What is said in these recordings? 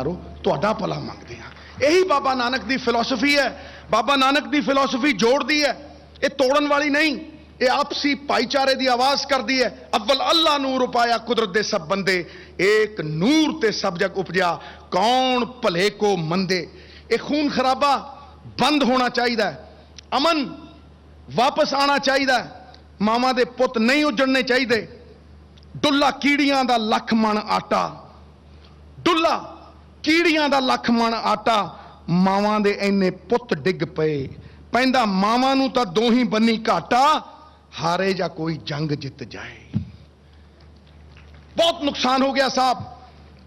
यारो तुहाडा भला मंगदे हां। यही बाबा नानक की फिलोसफी है। बाबा नानक की फिलोसफी जोड़ती है, ये तोड़न वाली नहीं, ये आपसी भाईचारे की आवाज करती है। अव्वल अल्लाह नूर उपाया कुदरत दे सब बंदे, एक नूर ते सब जग उपजा, कौन भले को मंदे। ये खून खराबा बंद होना चाहिए, अमन वापस आना चाहिए, मावां दे पुत नहीं उजड़ने चाहिए। डुल्ला कीड़ियां दा लख मन आटा, डुल्ला कीड़ियां दा लख मन आटा, मावां दे इन्ने पुत डिग पे, पैंदा मावां नूं तां दो ही बन्नी घाटा, हारे जा कोई जंग जित जाए। बहुत नुकसान हो गया साहब,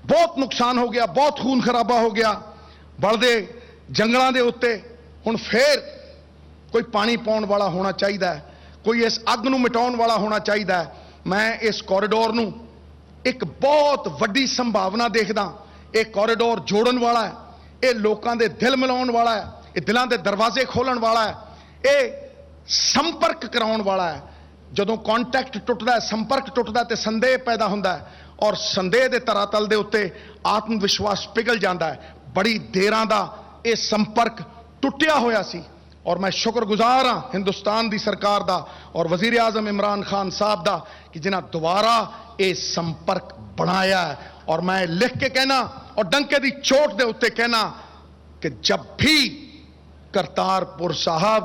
बहुत नुकसान हो गया, बहुत खून खराबा हो गया बलदे जंगलों के उत्ते। हुण फिर कोई पानी पाउण वाला होना चाहिए, कोई इस अग नूं मिटाउण वाला होना चाहिए। मैं इस कॉरीडोर नूं एक बहुत वड्डी संभावना देखदा। ये कॉरीडोर जोड़न वाला है, ये लोगों के दिल मिलाउण वाला है, ये दिलों के दरवाजे खोलण वाला है, ये संपर्क कराउण वाला है। जदों कॉन्टैक्ट टुटदा है, संपर्क टुटदा ते संदेह पैदा हुंदा है, और संदेह के तरातल दे उत्ते आत्म विश्वास पिघल जाता है। बड़ी देरां दा ये संपर्क टुटिया होया सी, और मैं शुक्रगुजार हाँ हिंदुस्तान की सरकार दा और वजीर आजम इमरान खान साहब दा कि जिन्हें दोबारा ये संपर्क बनाया है। और मैं लिख के कहना और डंके की चोट के उत्ते कहना कि जब भी करतारपुर साहब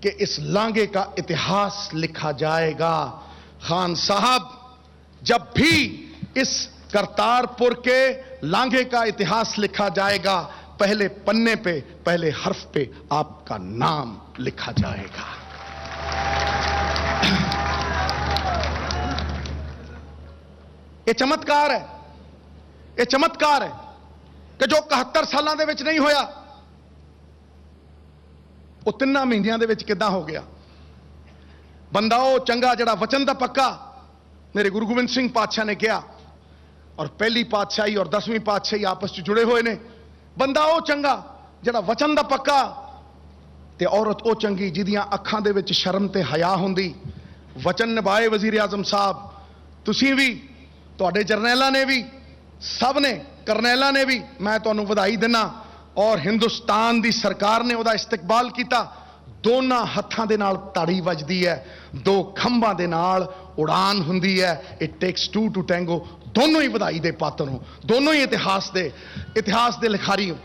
के इस लांघे का इतिहास लिखा जाएगा, खान साहब जब भी इस करतारपुर के लांघे का इतिहास लिखा जाएगा, पहले पन्ने पे, पहले हर्फ पे आपका नाम लिखा जाएगा। ये चमत्कार है, ये चमत्कार है कि जो 71 सालों के विच नहीं होया, वो 3 महीनों के विच किदां हो गया। बंदा वो चंगा जड़ा वचन दा पक्का, मेरे गुरु गोबिंद सिंह पातशाह ने कहा, और पहली पातशाही और 10वीं पातशाही आपस में जुड़े हुए ने। बंदा वो चंगा जड़ा वचन दा पक्का, ते औरत वो चंगी जिदियां अखां दे विच शर्म ते हया हुंदी। वचन निभाए वजीर आजम साहब, तुसीं भी, तुहाडे जरनैलां ने भी, सब ने, करनैलां ने भी, मैं तुहानूं वधाई दिना। और हिंदुस्तान की सरकार ने उहदा इस्तकबाल किया। दोनों हत्थां दे नाल ताड़ी वजदी है, दो खंभां दे नाल उड़ान हुंदी है। It takes 2 to tango. दोनों ही वधाई दे पात्र हो, दोनों ही इतिहास दे लिखारी हो।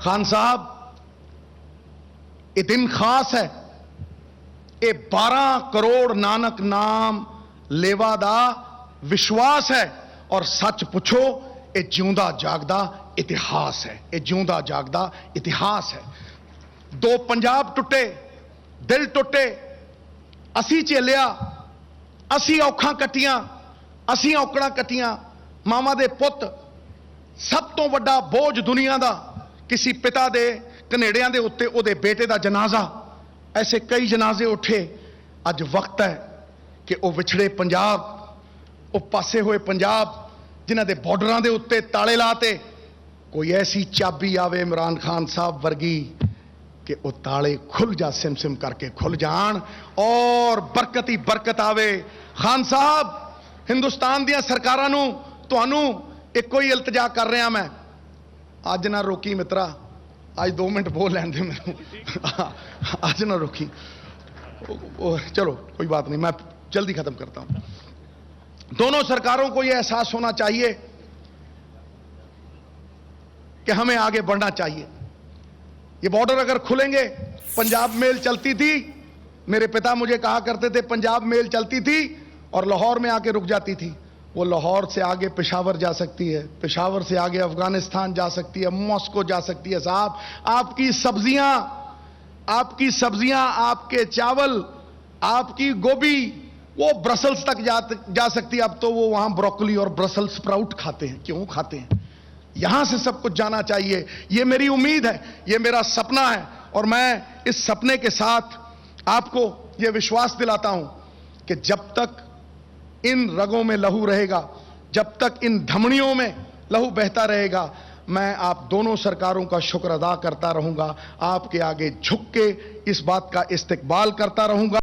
खान साहब, ये दिन खास है, ये 12 करोड़ नानक नाम लेवा दा विश्वास है। और सच पुछो, ये जिउंदा जागदा इतिहास है, ये जिउंदा जागदा इतिहास है। 2 पंजाब टुटे, दिल टुटे, असी झेलिया, असी औखां कट्टियां, असी औकड़ां कट्टियां। मामा दे पुत, सब तो वड्डा बोझ दुनिया दा किसी पिता दे कनेड़ियां दे उत्ते उहदे बेटे दा जनाजा। ऐसे कई जनाजे उठे। अज वक्त है कि वह विछड़े पंजाब, वो पासे हुए पंजाब जिन्हां दे बॉर्डरां दे उत्ते ताले लाते, कोई ऐसी चाबी आवे इमरान खान साहब वर्गी कि वो ताले खुल जा, सिम सिम करके खुल जान, और बरकत ही बरकत आवे। खान साहब, हिंदुस्तान दियां सरकारां नूं तुहानूं इक्को ही इल्तजा कर रहा मैं, अज ना रोकी मित्रा, अज 2 मिनट बोल लैन दे मैनूं, अज ना रोकी। चलो कोई बात नहीं, मैं जल्दी खत्म करता हूं। दोनों सरकारों को यह एहसास होना चाहिए कि हमें आगे बढ़ना चाहिए। ये बॉर्डर अगर खुलेंगे, पंजाब मेल चलती थी, मेरे पिता मुझे कहा करते थे पंजाब मेल चलती थी और लाहौर में आके रुक जाती थी। वो लाहौर से आगे पेशावर जा सकती है, पेशावर से आगे अफगानिस्तान जा सकती है, मॉस्को जा सकती है। साहब, आपकी सब्जियां, आपके चावल, आपकी गोभी, वो ब्रसल्स तक जा सकती है। अब तो वो वहां ब्रोकली और ब्रसल्स स्प्राउट खाते हैं। क्यों खाते हैं? यहां से सब कुछ जाना चाहिए। ये मेरी उम्मीद है, ये मेरा सपना है, और मैं इस सपने के साथ आपको यह विश्वास दिलाता हूं कि जब तक इन रगों में लहू रहेगा, जब तक इन धमनियों में लहू बहता रहेगा, मैं आप दोनों सरकारों का शुक्र अदा करता रहूंगा, आपके आगे झुक के इस बात का इस्तकबाल करता रहूंगा।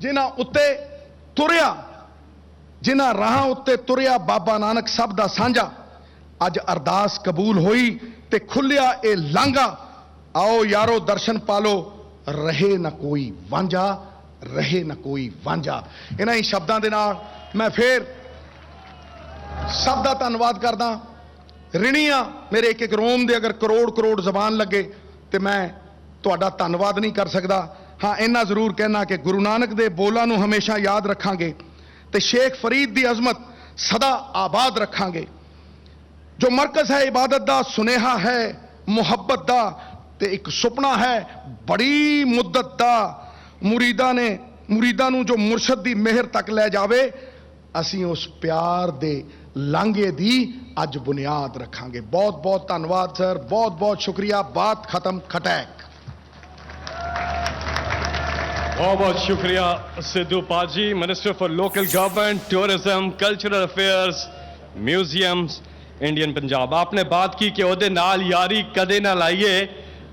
जिन्हां उत्ते तुरिया ਜਿਨ੍ਹਾਂ ਰਾਹਾਂ ਉੱਤੇ ਤੁਰਿਆ ਬਾਬਾ ਨਾਨਕ ਸਭ ਦਾ ਸਾਂਝਾ। ਅੱਜ ਅਰਦਾਸ ਕਬੂਲ ਹੋਈ ਤੇ ਖੁੱਲਿਆ ਇਹ ਲਾਂਘਾ। ਆਓ ਯਾਰੋ ਦਰਸ਼ਨ ਪਾਲੋ, ਰਹੇ ਨਾ ਕੋਈ ਵਾਂਝਾ, ਰਹੇ ਨਾ ਕੋਈ ਵਾਂਝਾ। ਇਹਨਾਂ ਹੀ ਸ਼ਬਦਾਂ ਦੇ ਨਾਲ ਮੈਂ ਫੇਰ ਸਭ ਦਾ ਧੰਨਵਾਦ ਕਰਦਾ। ਰਿਣੀਆਂ ਮੇਰੇ ਇੱਕ ਇੱਕ ਰੋਮ ਦੇ ਅਗਰ ਕਰੋੜ ਕਰੋੜ ਜ਼ਬਾਨ ਲੱਗੇ ਤੇ ਮੈਂ ਤੁਹਾਡਾ ਧੰਨਵਾਦ ਨਹੀਂ ਕਰ ਸਕਦਾ। ਹਾਂ, ਇੰਨਾ ਜ਼ਰੂਰ ਕਹਿਣਾ ਕਿ ਗੁਰੂ ਨਾਨਕ ਦੇ ਬੋਲਾਂ ਨੂੰ ਹਮੇਸ਼ਾ ਯਾਦ ਰੱਖਾਂਗੇ ਤੇ ਸ਼ੇਖ ਫਰੀਦ ਦੀ ਅਜ਼ਮਤ ਸਦਾ ਆਬਾਦ ਰੱਖਾਂਗੇ। ਜੋ ਮਰਕਜ਼ ਹੈ ਇਬਾਦਤ ਦਾ, ਸੁਨੇਹਾ ਹੈ ਮੁਹੱਬਤ ਦਾ ਤੇ ਇੱਕ ਸੁਪਨਾ ਹੈ ਬੜੀ ਮੁੱਦਤ ਦਾ। ਮੁਰੀਦਾਂ ਨੂੰ ਜੋ ਮੁਰਸ਼ਦ ਦੀ ਮਿਹਰ ਤੱਕ ਲੈ ਜਾਵੇ, ਅਸੀਂ ਉਸ ਪਿਆਰ ਦੇ ਲਾਂਘੇ ਦੀ ਅੱਜ ਬੁਨਿਆਦ ਰੱਖਾਂਗੇ। ਬਹੁਤ ਬਹੁਤ ਧੰਨਵਾਦ ਸਰ, ਬਹੁਤ ਬਹੁਤ ਸ਼ੁਕਰੀਆ। ਬਾਤ ਖਤਮ ਖਟੈਕ। बहुत बहुत शुक्रिया Sidhu paaji, minister for local government, tourism, cultural affairs, museums, Indian Punjab. आपने बात की कि ਉਹਦੇ ਨਾਲ यारी कदे ना लाइए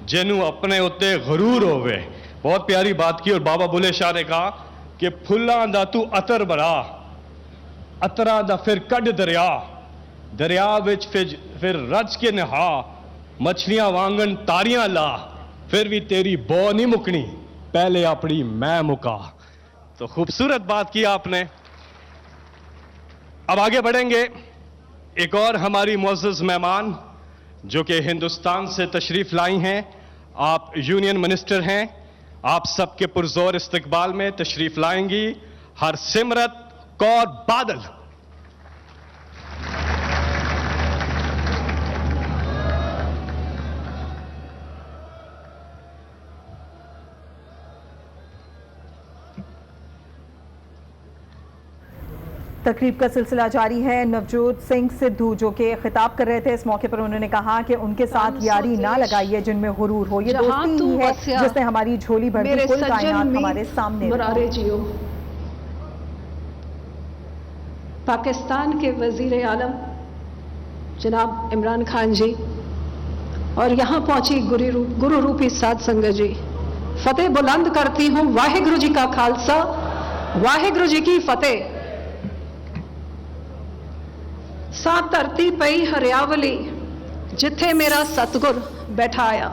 जिन्हों अपने उत्ते गरूर होवे। बहुत प्यारी बात की। और बाबा बुले शाह ने कहा कि फुल्लां दा तू अतर बरा, अतरा दा फिर कड दरिया, दरिया विच फिर रज के नहा, मछलियां वांगन तारियां ला, फिर भी तेरी बो नहीं मुकनी, पहले अपनी मैं मुका। तो खूबसूरत बात की आपने। अब आगे बढ़ेंगे। एक और हमारी मुअज़्ज़ज़ मेहमान जो कि हिंदुस्तान से तशरीफ लाई हैं, आप यूनियन मिनिस्टर हैं, आप सबके पुरजोर इस्तकबाल में तशरीफ लाएंगी हरसिमरत कौर बादल। तकरीब का सिलसिला जारी है। नवजोत सिंह सिद्धू जो कि खिताब कर रहे थे, इस मौके पर उन्होंने कहा कि उनके साथ यारी ना लगाइए जिनमें गुरूर हो। ये दोस्ती ही है जिसने हमारी झोली भर दी, कुल कायनात हमारे सामने। जियो पाकिस्तान के वजीर आलम जनाब इमरान खान जी और यहाँ पहुंची गुरु रूपी साध संगत जी, फतेह बुलंद करती हूँ वाहिगुरु जी का खालसा, वाहिगुरु जी की फतेह। सा धरती पई हरियावली जिथे मेरा सतगुर बैठाया।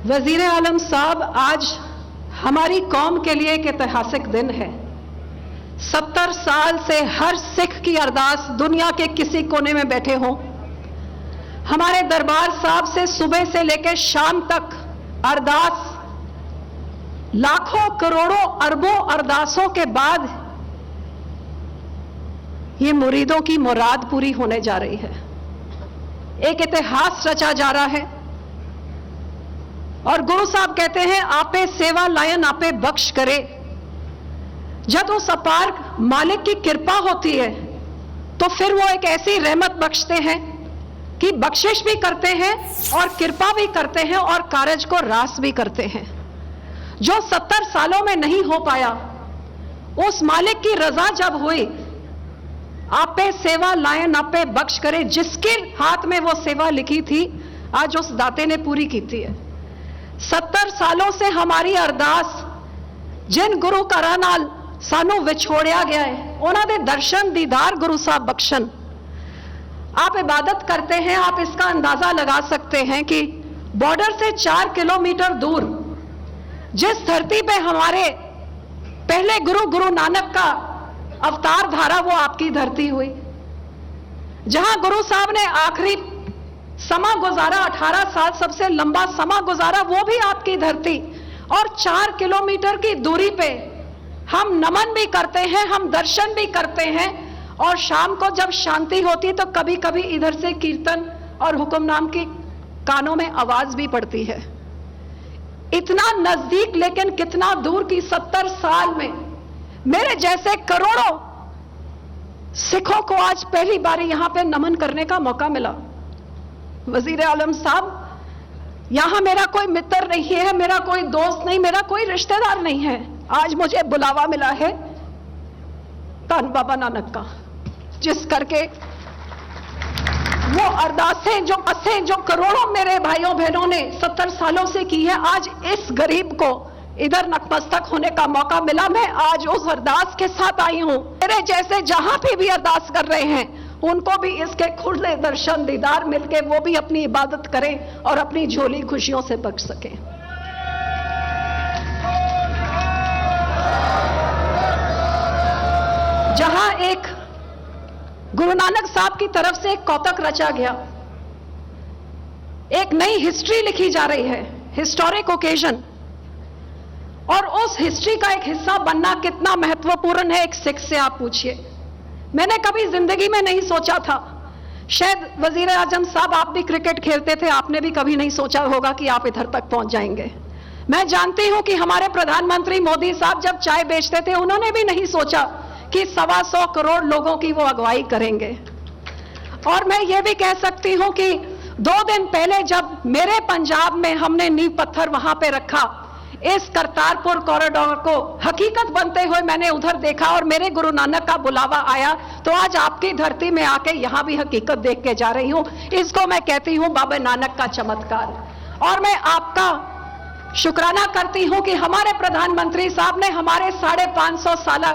वजीर आलम साहब, आज हमारी कौम के लिए एक ऐतिहासिक दिन है। 70 साल से हर सिख की अरदास दुनिया के किसी कोने में बैठे हों, हमारे दरबार साहब से सुबह से लेकर शाम तक अरदास, लाखों करोड़ों अरबों अरदासों के बाद ये मुरीदों की मुराद पूरी होने जा रही है। एक इतिहास रचा जा रहा है। और गुरु साहब कहते हैं आपे सेवा लायन आपे बख्श करे। जब उस अपार मालिक की कृपा होती है तो फिर वो एक ऐसी रहमत बख्शते हैं कि बख्शिश भी करते हैं और कृपा भी करते हैं और कारज को रास भी करते हैं। जो 70 सालों में नहीं हो पाया, उस मालिक की रजा जब हुई, आपे सेवा लायन आपे बख्श करे, जिसके हाथ में वो सेवा लिखी थी आज उस दाते ने पूरी की थी। 70 सालों से हमारी अरदास जिन गुरु घरां नाल सानू विछोड़िया गया है, उन्हां दे दर्शन दीदार गुरु साहब बख्शन। आप इबादत करते हैं, आप इसका अंदाजा लगा सकते हैं कि बॉर्डर से 4 किलोमीटर दूर जिस धरती पे हमारे पहले गुरु नानक का अवतार धारा, वो आपकी धरती हुई। जहां गुरु साहब ने आखिरी समा गुजारा, 18 साल सबसे लंबा समा गुजारा, वो भी आपकी धरती। और 4 किलोमीटर की दूरी पे हम नमन भी करते हैं, हम दर्शन भी करते हैं। और शाम को जब शांति होती है तो कभी कभी इधर से कीर्तन और हुक्मनाम की कानों में आवाज भी पड़ती है। इतना नजदीक लेकिन कितना दूर की 70 साल में मेरे जैसे करोड़ों सिखों को आज पहली बार यहां पे नमन करने का मौका मिला। वजीर आलम साहब, यहां मेरा कोई मित्र नहीं है, मेरा कोई दोस्त नहीं, मेरा कोई रिश्तेदार नहीं है। आज मुझे बुलावा मिला है धन बाबा नानक का, जिस करके वो अरदासें जो करोड़ों मेरे भाइयों बहनों ने 70 सालों से की है, आज इस गरीब को इधर नतमस्तक होने का मौका मिला। मैं आज उस अरदास के साथ आई हूं, मेरे जैसे जहां भी अरदास कर रहे हैं उनको भी इसके खुले दर्शन दीदार मिलके वो भी अपनी इबादत करें और अपनी झोली खुशियों से बच सकें। जहां एक गुरु नानक साहब की तरफ से एक कौतक रचा गया, एक नई हिस्ट्री लिखी जा रही है, हिस्टोरिक ओकेजन, और उस हिस्ट्री का एक हिस्सा बनना कितना महत्वपूर्ण है एक सिख से आप पूछिए। मैंने कभी जिंदगी में नहीं सोचा था, शायद वजीर आजम साहब आप भी क्रिकेट खेलते थे, आपने भी कभी नहीं सोचा होगा कि आप इधर तक पहुंच जाएंगे। मैं जानती हूं कि हमारे प्रधानमंत्री मोदी साहब जब चाय बेचते थे उन्होंने भी नहीं सोचा कि 125 करोड़ लोगों की वो अगुवाई करेंगे। और मैं ये भी कह सकती हूं कि 2 दिन पहले जब मेरे पंजाब में हमने नींव पत्थर वहां पे रखा, इस करतारपुर कॉरिडोर को हकीकत बनते हुए मैंने उधर देखा और मेरे गुरु नानक का बुलावा आया, तो आज आपकी धरती में आके यहां भी हकीकत देख के जा रही हूं। इसको मैं कहती हूं बाबा नानक का चमत्कार। और मैं आपका शुक्राना करती हूं कि हमारे प्रधानमंत्री साहब ने हमारे 550 साल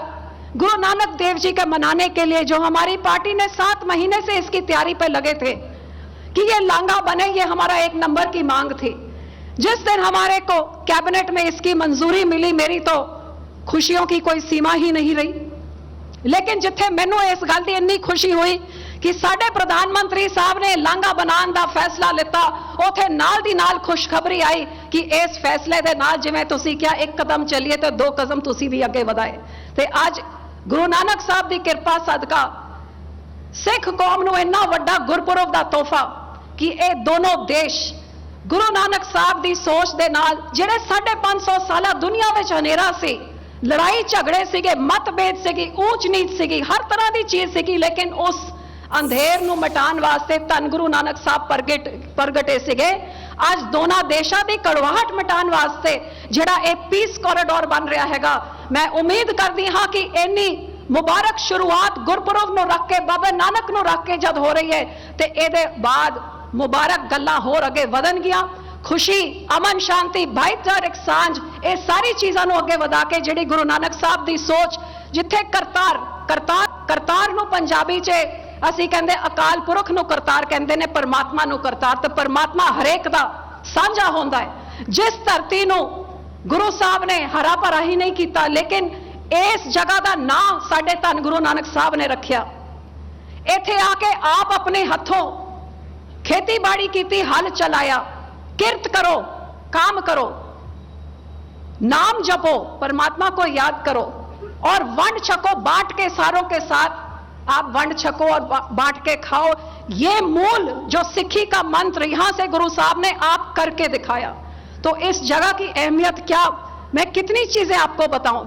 गुरु नानक देव जी के मनाने के लिए, जो हमारी पार्टी ने 7 महीने से इसकी तैयारी पे लगे थे कि ये लांगा बने, ये हमारा 1 नंबर की मांग थी। जिस दिन हमारे को कैबिनेट में इसकी मंजूरी मिली, मेरी तो खुशियों की कोई सीमा ही नहीं रही। लेकिन जिथे मैनू इस गल की इन्नी खुशी हुई कि साडे प्रधानमंत्री साहब ने लांगा बनाने का फैसला लिता, उथे नाल दी नाल खुशखबरी आई कि इस फैसले दे नाल जिवें तुसीं क्या 1 कदम चलिए तो 2 कदम तुसीं भी अगे वधाए। ते आज गुरु नानक साहब की कृपा सदका सिख कौम नूं इन्ना वड्डा गुरपुरब दा तोहफा कि ये दोनों देश गुरु नानक साहब की सोच दे नाल जिहड़े 550 साल दुनिया में हनेरा से लड़ाई झगड़े सीगे, मतभेद सीगी, ऊंच नीच सीगी, हर तरह की चीज सीगी, लेकिन उस अंधेर नूं मिटाण वास्ते धन गुरु नानक साहब प्रगटे सीगे। आज दोनों देशों की कड़वाहट मिटाण वास्ते जिहड़ा ये पीस कॉरिडोर बन रहा हैगा, मैं उम्मीद करती हाँ कि इन्नी मुबारक शुरुआत गुरपुरब नूं रख के, बाबा नानक नूं रख के जद हो रही है तो ये बाद मुबारक गल्लां होर अगे वधन गियां। खुशी, अमन, शांति, भाईचारक सांझ, ये सारी चीज़ों को अगे वधा के जिहड़ी गुरु नानक साहब की सोच, जिथे करतार नूं पंजाबी च असीं कहंदे अकाल पुरख नूं करतार कहंदे ने, परमात्मा नूं करतार, तो परमात्मा हरेक दा साझा होंदा है। जिस धरती नूं गुरु साहब ने हरा भरा ही नहीं किया, लेकिन इस जगह का नाम साडे धन गुरु नानक साहब ने रखिया। इत्थे आके आप अपने हथों खेती बाड़ी की, हल चलाया, किरत करो, काम करो, नाम जपो, परमात्मा को याद करो और वंड छको, बांट के सारों के साथ आप वंड छको और बांट के खाओ। ये मूल जो सिक्खी का मंत्र यहां से गुरु साहब ने आप करके दिखाया। तो इस जगह की अहमियत क्या, मैं कितनी चीजें आपको बताऊं।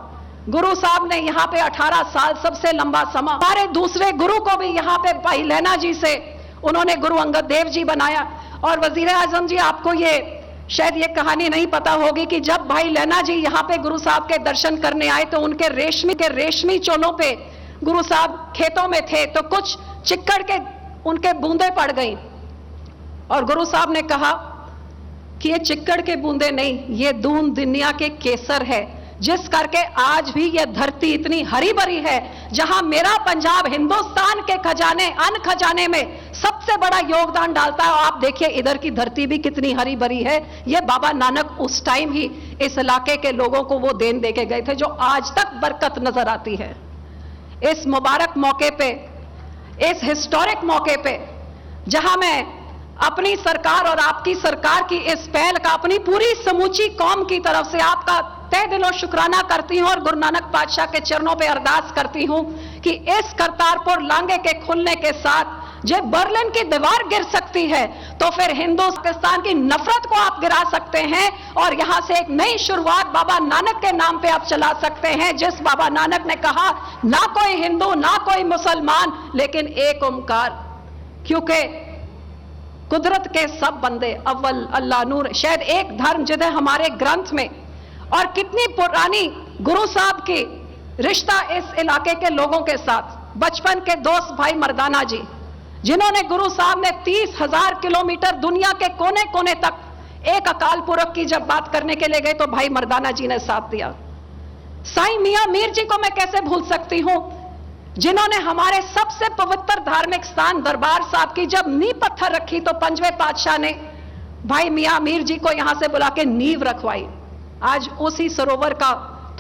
गुरु साहब ने यहाँ पे 18 साल सबसे लंबा समा, हमारे दूसरे गुरु को भी यहाँ पे भाई लैना जी से उन्होंने गुरु अंगद देव जी बनाया। और वजीर आजम जी, आपको ये शायद ये कहानी नहीं पता होगी कि जब भाई लैना जी यहाँ पे गुरु साहब के दर्शन करने आए तो उनके रेशमी चोलों पे गुरु साहब खेतों में थे, तो कुछ चिक्कड़ के उनके बूंदे पड़ गई और गुरु साहब ने कहा कि ये चिक्कड़ के बूंदे नहीं, ये दून दुनिया के केसर है, जिस करके आज भी ये धरती इतनी हरी भरी है, जहां मेरा पंजाब हिंदुस्तान के खजाने, अन्न खजाने में सबसे बड़ा योगदान डालता है। और आप देखिए इधर की धरती भी कितनी हरी भरी है। ये बाबा नानक उस टाइम ही इस इलाके के लोगों को वो देन दे के गए थे, जो आज तक बरकत नजर आती है। इस मुबारक मौके पे, इस हिस्टोरिक मौके पे, जहां मैं अपनी सरकार और आपकी सरकार की इस पहल का अपनी पूरी समूची कौम की तरफ से आपका तहे दिलों शुक्राना करती हूं और गुरु नानक पातशाह के चरणों पे अरदास करती हूं कि इस करतारपुर लांघे के खुलने के साथ जब बर्लिन की दीवार गिर सकती है, तो फिर हिंदू पाकिस्तान की नफरत को आप गिरा सकते हैं और यहां से एक नई शुरुआत बाबा नानक के नाम पे आप चला सकते हैं। जिस बाबा नानक ने कहा, ना कोई हिंदू ना कोई मुसलमान, लेकिन एक ओमकार, क्योंकि कुदरत के सब बंदे अव्वल अल्लाह नूर। शायद एक धर्म जिधे हमारे ग्रंथ में, और कितनी पुरानी गुरु साहब की रिश्ता इस इलाके के लोगों के साथ, बचपन के दोस्त भाई मर्दाना जी, जिन्होंने गुरु साहब ने 30,000 किलोमीटर दुनिया के कोने कोने तक एक अकाल पुरख की जब बात करने के लिए गए तो भाई मर्दाना जी ने साथ दिया। साईं मियां मीर जी को मैं कैसे भूल सकती हूं, जिन्होंने हमारे सबसे पवित्र धार्मिक स्थान दरबार साहब की जब नींव पत्थर रखी तो पंजवें पातशाह ने भाई मियां मीर जी को यहां से बुला के नींव रखवाई। आज उसी सरोवर का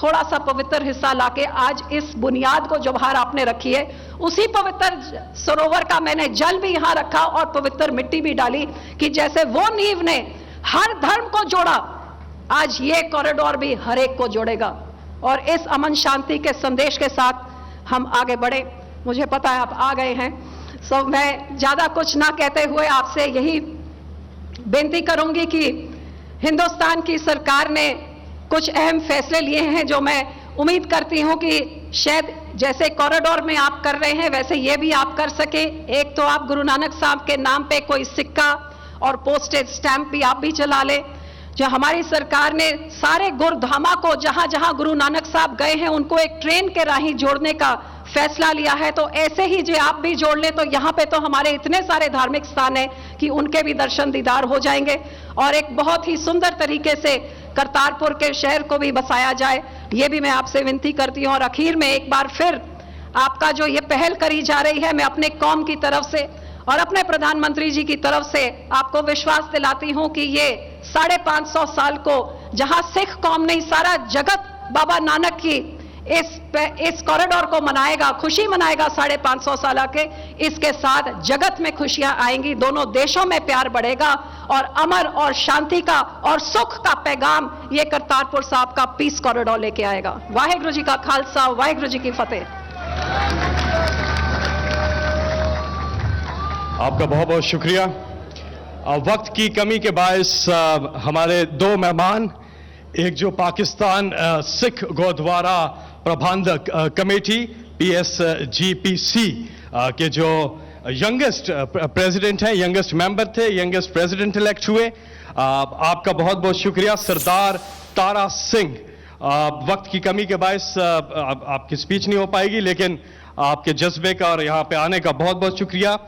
थोड़ा सा पवित्र हिस्सा लाके आज इस बुनियाद को जो बाहर आपने रखी है, उसी पवित्र सरोवर का मैंने जल भी यहां रखा और पवित्र मिट्टी भी डाली कि जैसे वो नींव ने हर धर्म को जोड़ा, आज ये कॉरिडोर भी हर एक को जोड़ेगा। और इस अमन शांति के संदेश के साथ हम आगे बढ़े। मुझे पता है आप आ गए हैं, सो मैं ज्यादा कुछ ना कहते हुए आपसे यही बेनती करूंगी कि हिंदुस्तान की सरकार ने कुछ अहम फैसले लिए हैं जो मैं उम्मीद करती हूं कि शायद जैसे कॉरिडोर में आप कर रहे हैं वैसे ये भी आप कर सके। एक तो आप गुरु नानक साहब के नाम पे कोई सिक्का और पोस्टेज स्टैंप भी आप भी चला ले। जो हमारी सरकार ने सारे गुरुधामा को जहां जहां गुरु नानक साहब गए हैं उनको एक ट्रेन के राही जोड़ने का फैसला लिया है, तो ऐसे ही जो आप भी जोड़ ले तो यहां पे तो हमारे इतने सारे धार्मिक स्थान हैं कि उनके भी दर्शन दीदार हो जाएंगे। और एक बहुत ही सुंदर तरीके से करतारपुर के शहर को भी बसाया जाए, ये भी मैं आपसे विनती करती हूं। और आखिर में एक बार फिर आपका जो ये पहल करी जा रही है, मैं अपने कौम की तरफ से और अपने प्रधानमंत्री जी की तरफ से आपको विश्वास दिलाती हूं कि ये 550 साल को जहां सिख कौम नहीं सारा जगत बाबा नानक की इस कॉरिडोर को मनाएगा, खुशी मनाएगा 550 साल के, इसके साथ जगत में खुशियां आएंगी, दोनों देशों में प्यार बढ़ेगा और अमर और शांति का और सुख का पैगाम ये करतारपुर साहब का पीस कॉरिडोर लेके आएगा। वाहिगुरु जी का खालसा, वाहिगुरु जी की फतेह। आपका बहुत बहुत शुक्रिया। वक्त की कमी के बायस हमारे दो मेहमान, एक जो पाकिस्तान सिख गुरुद्वारा प्रबंधक कमेटी PSGPC के जो यंगेस्ट प्रेसिडेंट हैं, यंगेस्ट मेंबर थे, यंगेस्ट प्रेसिडेंट इलेक्ट हुए, आपका बहुत बहुत शुक्रिया। सरदार तारा सिंह, वक्त की कमी के बायस आपकी स्पीच नहीं हो पाएगी, लेकिन आपके जज्बे का और यहाँ पे आने का बहुत बहुत शुक्रिया।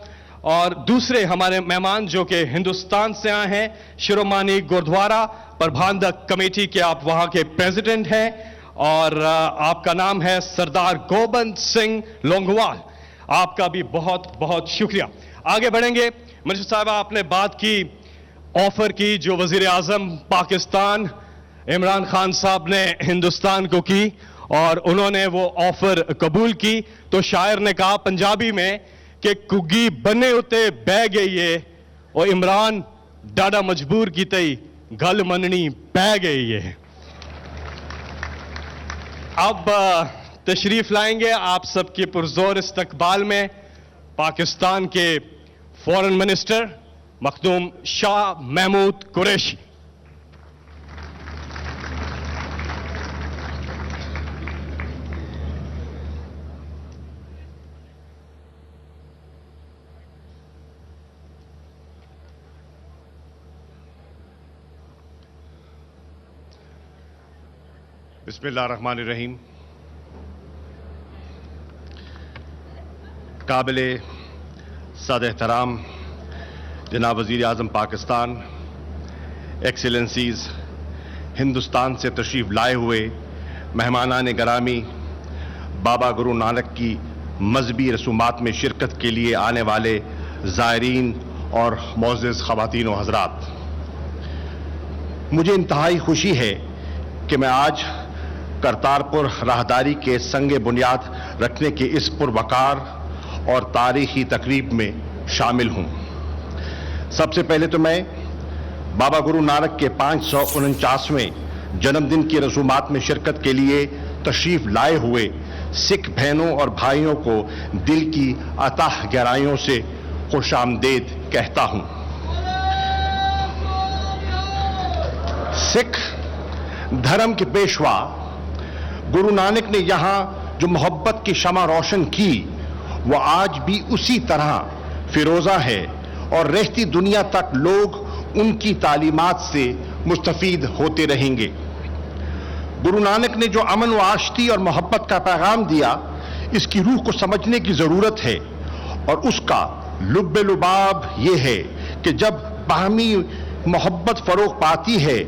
और दूसरे हमारे मेहमान जो कि हिंदुस्तान से आए हैं, शिरोमणि गुरुद्वारा प्रबंधक कमेटी के आप वहां के प्रेसिडेंट हैं और आपका नाम है सरदार गोबंद सिंह लोंगोवाल, आपका भी बहुत बहुत शुक्रिया। आगे बढ़ेंगे। मिनिस्टर साहब, आपने बात की ऑफर की जो वजीर आजम पाकिस्तान इमरान खान साहब ने हिंदुस्तान को की और उन्होंने वो ऑफर कबूल की, तो शायर ने कहा पंजाबी में कि कुगी बने उते बह गई है और इमरान डाडा मजबूर की तई गल मननी पै गई है। अब तशरीफ लाएंगे आप सबके पुरजोर इस्तकबाल में पाकिस्तान के फॉरेन मिनिस्टर मखदूम शाह महमूद कुरैशी। बिस्मिल्लाहिर्रहमानिर्रहीम। काबिले सद एहतराम जनाब वज़ीर आज़म पाकिस्तान, एक्सीलेंसीज, हिंदुस्तान से तशरीफ़ लाए हुए मेहमानान गिरामी, बाबा गुरु नानक की मजहबी रसूमात में शिरकत के लिए आने वाले ज़ायरीन और मोअज़्ज़िज़ ख़वातीन व हज़रात, मुझे इंतहाई खुशी है कि मैं आज करतारपुर राहदारी के संगे बुनियाद रखने की इस पुरवकार और तारीखी तकरीब में शामिल हूं। सबसे पहले तो मैं बाबा गुरु नानक के 549वें जन्मदिन की रसूमात में शिरकत के लिए तशरीफ लाए हुए सिख बहनों और भाइयों को दिल की अताह गहराइयों से खुशामदीद कहता हूं। सिख धर्म के पेशवा गुरु नानक ने यहां जो मोहब्बत की शमा रोशन की, वो आज भी उसी तरह फिरोजा है और रहती दुनिया तक लोग उनकी तालीमात से मुस्तफीद होते रहेंगे। गुरु नानक ने जो अमन व आश्ती और मोहब्बत का पैगाम दिया, इसकी रूह को समझने की जरूरत है और उसका लुब्बे लुबाब ये है कि जब बाहमी मोहब्बत फरोग पाती है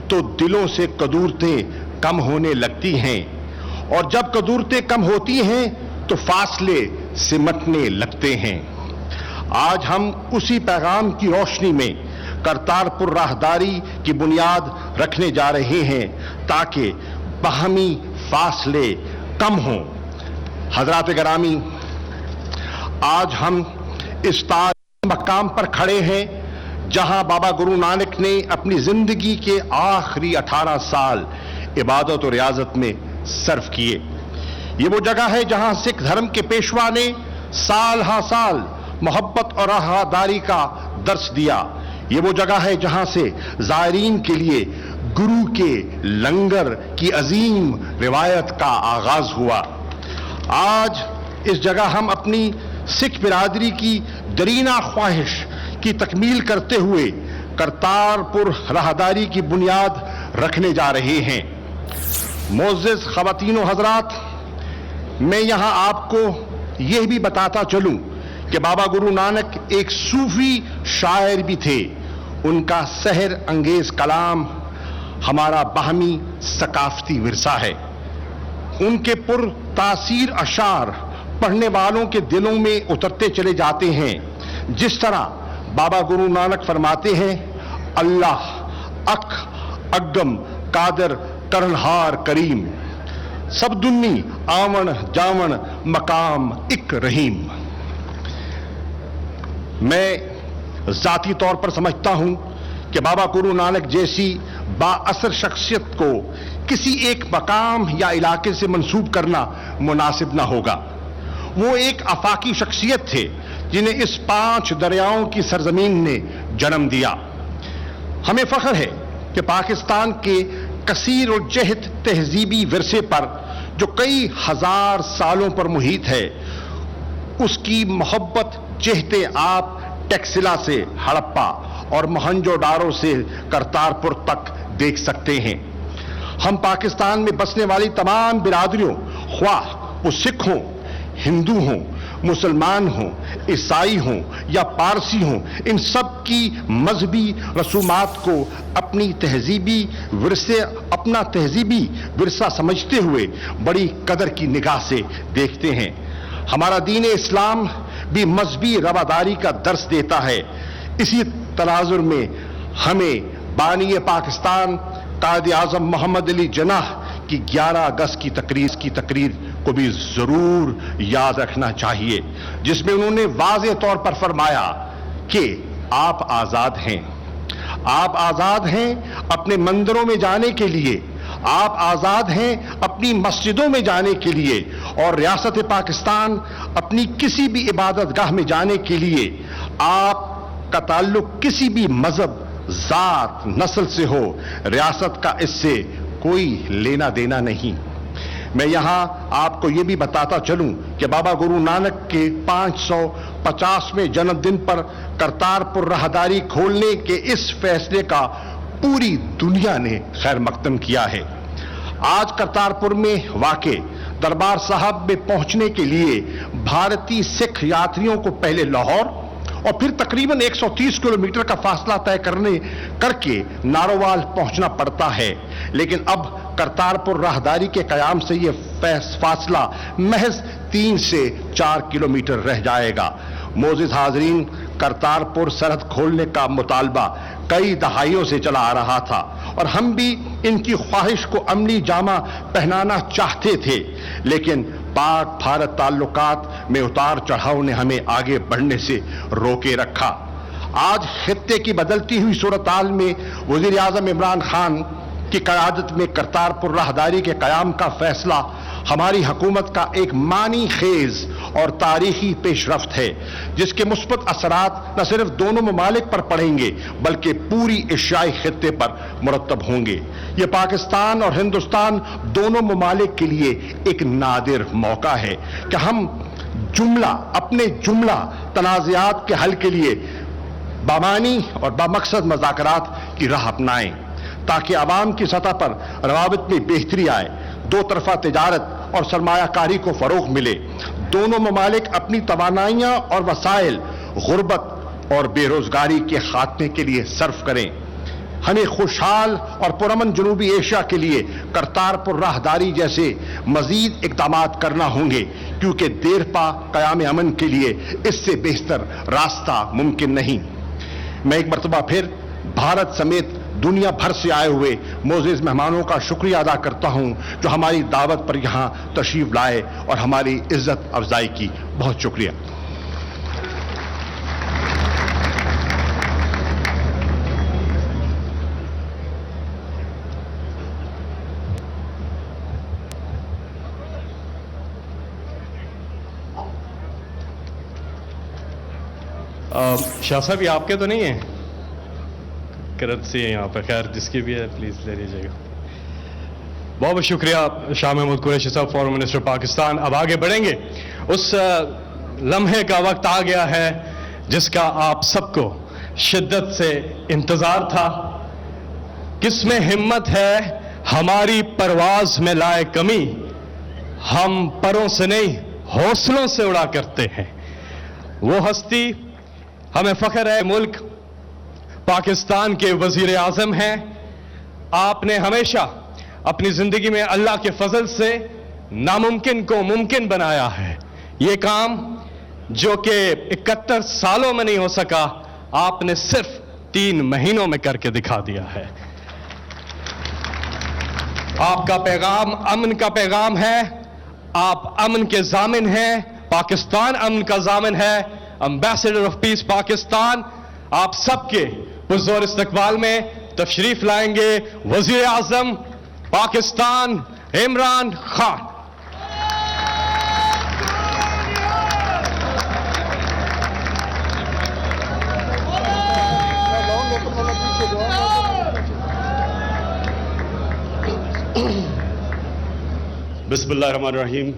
तो दिलों से कदूरतें कम होने लगती हैं, और जब कदूरतें कम होती हैं तो फासले सिमटने लगते हैं। आज हम उसी पैगाम की रोशनी में करतारपुर राहदारी की बुनियाद रखने जा रहे हैं ताकि बाहमी फासले कम हों। हजरात गिरामी, आज हम इस तारीखी मकाम पर खड़े हैं जहां बाबा गुरु नानक ने अपनी जिंदगी के आखिरी 18 साल इबादत और रियाजत में सर्व किए। ये वो जगह है जहां सिख धर्म के पेशवा ने साल हा साल मोहब्बत और राहदारी का दर्श दिया। ये वो जगह है जहां से ज़ायरीन के लिए गुरु के लंगर की अजीम रिवायत का आगाज हुआ। आज इस जगह हम अपनी सिख बिरादरी की दरीना ख्वाहिश की तकमील करते हुए करतारपुर राहदारी की बुनियाद रखने जा रहे हैं। मोअज़्ज़िज़ ख़वातीन व हज़रात, मैं यहां आपको यह भी बताता चलूं कि बाबा गुरु नानक एक सूफी शायर भी थे। उनका सहर अंगेज कलाम हमारा बाहमी सकाफती विरसा है। उनके पुर तासीर अशार पढ़ने वालों के दिलों में उतरते चले जाते हैं। जिस तरह बाबा गुरु नानक फरमाते हैं, अल्लाह अक अगम कादर करनहार करीम, सब दुन्नी आवन जावन मकाम इक रहीम। मैं जाती तौर पर समझता हूं कि बाबा गुरु नानक जैसी बाअसर शख्सियत को किसी एक मकाम या इलाके से मंसूब करना मुनासिब ना होगा। वो एक आफाकी शख्सियत थे जिन्हें इस 5 दरियाओं की सरजमीन ने जन्म दिया। हमें फख्र है कि पाकिस्तान के कसीर और जहद तहजीबी विरसे पर जो कई हजार सालों पर मुहित है, उसकी मोहब्बत चहते आप टेक्सिला से हड़प्पा और मोहनजोदारो से करतारपुर तक देख सकते हैं। हम पाकिस्तान में बसने वाली तमाम बिरादरियों, ख्वाह वो सिख हों, हिंदू हों, मुसलमान हों, ईसाई हों या पारसी हों, इन सब की मजहबी रसूमात को अपना तहजीबी विरसा समझते हुए बड़ी कदर की निगाह से देखते हैं। हमारा दीन इस्लाम भी मजहबी रवादारी का दर्स देता है। इसी तनाजुर में हमें बानी पाकिस्तान कायद आजम मोहम्मद अली जिन्नाह की 11 अगस्त की तकरीर को भी जरूर याद रखना चाहिए, जिसमें उन्होंने वाज़ेह तौर पर फरमाया कि आप आजाद हैं। आप आजाद हैं अपने मंदिरों में जाने के लिए, आप आजाद हैं अपनी मस्जिदों में जाने के लिए, और रियासत पाकिस्तान अपनी किसी भी इबादत गाह में जाने के लिए आपका ताल्लुक किसी भी मजहब, जात, नस्ल से हो, रियासत का इससे कोई लेना देना नहीं। मैं यहां आपको यह भी बताता चलूं कि बाबा गुरु नानक के 550वें जन्मदिन पर करतारपुर राहदारी खोलने के इस फैसले का पूरी दुनिया ने खैर मकदम किया है। आज करतारपुर में वाक़े दरबार साहब में पहुंचने के लिए भारतीय सिख यात्रियों को पहले लाहौर और फिर तकरीबन 130 किलोमीटर का फासला तय करके नारोवाल पहुंचना पड़ता है, लेकिन अब करतारपुर राहदारी के कयाम से यह फासला महज 3 से 4 किलोमीटर रह जाएगा। मोअज़्ज़िज़ हाज़रीन, करतारपुर सरहद खोलने का मुतालबा कई दहाइयों से चला आ रहा था और हम भी इनकी ख्वाहिश को अमली जामा पहनाना चाहते थे, लेकिन पाक भारत ताल्लुकात में उतार चढ़ाव ने हमें आगे बढ़ने से रोके रखा। आज खित्ते की बदलती हुई सूरत-हाल में वज़ीर आज़म इमरान खान की क़यादत में करतारपुर राहदारी के क़याम का फैसला हमारी हुकूमत का एक मानी खेज और तारीखी पेशरफ्त है, जिसके मुस्बत असरात न सिर्फ दोनों ममालिक पर पड़ेंगे बल्कि पूरी एशियाई खित्ते पर मुरतब होंगे। ये पाकिस्तान और हिंदुस्तान दोनों ममालिक के लिए एक नादिर मौका है कि हम अपने जुमला तनाज़ात के हल के लिए बामानी और बामकसद मज़ाकरात की राह अपनाएं, ताकि आवाम की सतह पर रवाबित में बेहतरी आए, दो तरफा तिजारत और सरमायाकारी को फरोग मिले, दोनों ममालिक अपनी तवानाइयां और वसाइल गुर्बत اور بے روزگاری کے خاتمے کے لیے صرف کریں. ہمیں خوشحال اور پرامن جنوبی ایشیا کے لیے کرتارپور راہداری جیسے مزید اقدامات کرنا ہوں گے, کیونکہ دیرپا قیام امن کے لیے اس سے بہتر راستہ ممکن نہیں. میں ایک مرتبہ پھر بھارت سمیت دنیا بھر سے آئے ہوئے معزز مہمانوں کا شکریہ ادا کرتا ہوں جو ہماری دعوت پر یہاں تشریف لائے اور ہماری عزت افزائی کی. بہت شکریہ. شاہ صاحب یہ آپ کے تو نہیں ہیں؟ کرنسی ہے یہاں پہ, خیر جس کی بھی ہے پلیز لے لیجیے گا. بہت بہت شکریہ شاہ محمود قریشی صاحب, فارن منسٹر پاکستان. اب آگے بڑھیں گے. اس لمحے کا وقت آ گیا ہے جس کا آپ سب کو شدت سے انتظار تھا. کس میں ہمت ہے ہماری پرواز میں لائے کمی, ہم پروں سے نہیں حوصلوں سے اڑا کرتے ہیں. وہ ہستی ہمیں فخر ہے ملک پاکستان کے وزیر اعظم ہیں. آپ نے ہمیشہ اپنی زندگی میں اللہ کے فضل سے ناممکن کو ممکن بنایا ہے. یہ کام جو کہ 71 سالوں میں نہیں ہو سکا, آپ نے صرف 3 مہینوں میں کر کے دکھا دیا ہے. آپ کا پیغام امن کا پیغام ہے. آپ امن کے ضامن ہیں. پاکستان امن کا ضامن ہے. Ambassador of peace Pakistan. آپ سب کے پرزور استقبال میں تشریف لائیں گے وزیر اعظم پاکستان عمران خان. بسم اللہ الرحمن الرحیم.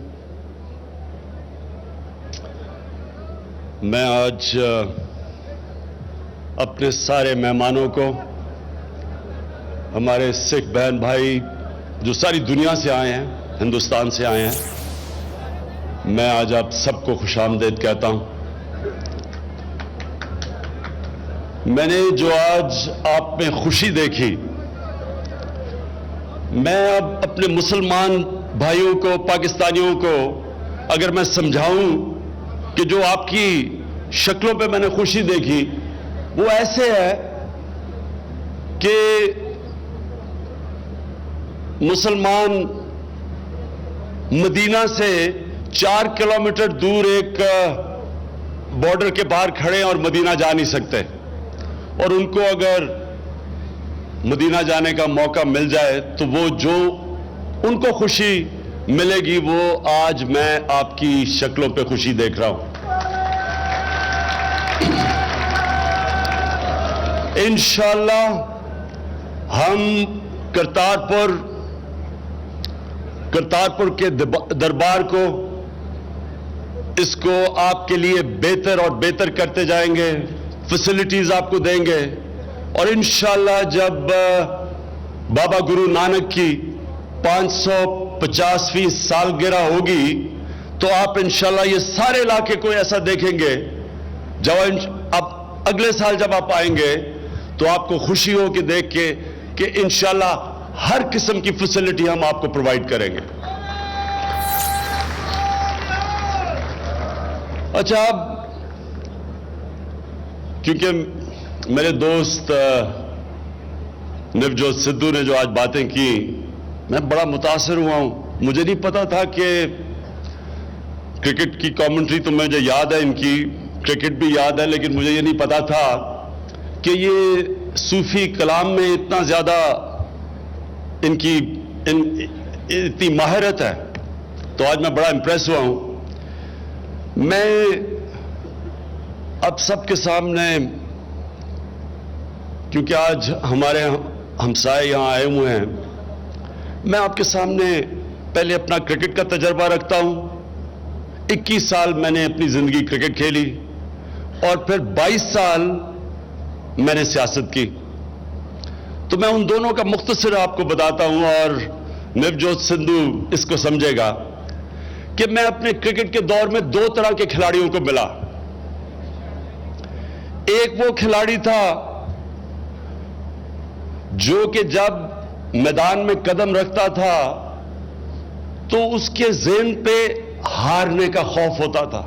میں آج اپنے سارے مہمانوں کو, ہمارے سکھ بہن بھائی جو ساری دنیا سے آئے ہیں, ہندوستان سے آئے ہیں, میں آج آپ سب کو خوش آمدید کہتا ہوں. میں نے جو آج آپ میں خوشی دیکھی, میں اب اپنے مسلمان بھائیوں کو, پاکستانیوں کو اگر میں سمجھاؤں کہ جو آپ کی شکلوں پہ میں نے خوشی دیکھی وہ ایسے ہے کہ مسلمان مدینہ سے 4 کلومیٹر دور ایک بارڈر کے باہر کھڑے اور مدینہ جا نہیں سکتے, اور ان کو اگر مدینہ جانے کا موقع مل جائے تو وہ جو ان کو خوشی ملے گی وہ آج میں آپ کی شکلوں پہ خوشی دیکھ رہا ہوں. انشاءاللہ ہم کرتارپور کے دربار کو, اس کو آپ کے لیے بہتر اور بہتر کرتے جائیں گے, فیسلٹیز آپ کو دیں گے, اور انشاءاللہ جب بابا گرو نانک کی 550ویں سالگرہ ہوگی تو آپ انشاءاللہ یہ سارے علاقے کو ایسا دیکھیں گے. جب اب اگلے سال جب آپ آئیں گے تو آپ کو خوشی ہو کہ دیکھ کے کہ انشاءاللہ ہر قسم کی فیسلٹی ہم آپ کو پرووائڈ کریں گے. اچھا, اب کیونکہ میرے دوست نوجوت سدھو نے جو آج باتیں کی, میں بڑا متاثر ہوا ہوں. مجھے نہیں پتا تھا کہ کرکٹ کی کامنٹری تو مجھے یاد ہے, ان کی کرکٹ بھی یاد ہے, لیکن مجھے یہ نہیں پتا تھا کہ یہ صوفی کلام میں اتنا زیادہ ان کی اتنی ماہرت ہے. تو آج میں بڑا امپریس ہوا ہوں. میں اب سب کے سامنے, کیونکہ آج ہمارے ہمسائے یہاں آئے ہوئے ہیں, میں آپ کے سامنے پہلے اپنا کرکٹ کا تجربہ رکھتا ہوں. 21 سال میں نے اپنی زندگی کرکٹ کھیلی اور پھر 22 سال میں نے سیاست کی. تو میں ان دونوں کا مختصر آپ کو بتاتا ہوں اور نوجوت سدھو اس کو سمجھے گا کہ میں اپنے کرکٹ کے دور میں 2 طرح کے کھلاڑیوں کو ملا. ایک وہ کھلاڑی تھا جو کہ جب میدان میں قدم رکھتا تھا تو اس کے ذہن پہ ہارنے کا خوف ہوتا تھا.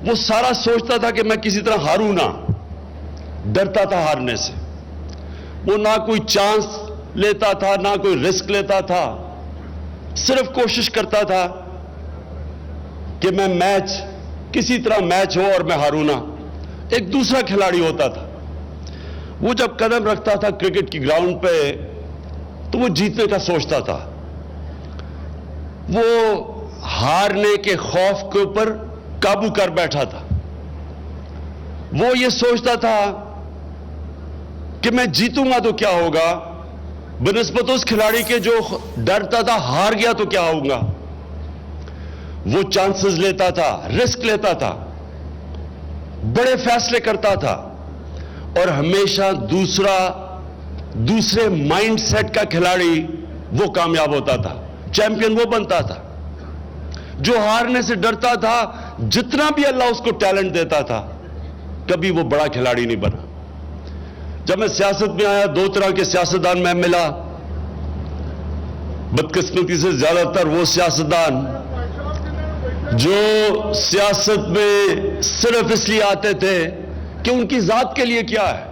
وہ سارا سوچتا تھا کہ میں کسی طرح ہاروں نہ, ڈرتا تھا ہارنے سے. وہ نہ کوئی چانس لیتا تھا نہ کوئی رسک لیتا تھا, صرف کوشش کرتا تھا کہ میں میچ کسی طرح میچ ہو اور میں ہاروں نہ. ایک دوسرا کھلاڑی ہوتا تھا, وہ جب قدم رکھتا تھا کرکٹ کی گراؤنڈ پہ تو وہ جیتنے کا سوچتا تھا. وہ ہارنے کے خوف کے اوپر قابو کر بیٹھا تھا. وہ یہ سوچتا تھا کہ میں جیتوں گا تو کیا ہوگا, بنسبت اس کھلاڑی کے جو ڈرتا تھا ہار گیا تو کیا ہوگا. وہ چانسز لیتا تھا, رسک لیتا تھا, بڑے فیصلے کرتا تھا, اور ہمیشہ دوسرے مائنڈ سیٹ کا کھلاڑی وہ کامیاب ہوتا تھا, چیمپئن وہ بنتا تھا. جو ہارنے سے ڈرتا تھا, جتنا بھی اللہ اس کو ٹیلنٹ دیتا تھا, کبھی وہ بڑا کھلاڑی نہیں بنا. جب میں سیاست میں آیا, دو طرح کے سیاستدان میں ملا. بدقسمتی سے زیادہ تر وہ سیاستدان جو سیاست میں صرف اس لیے آتے تھے کہ ان کی ذات کے لیے کیا ہے,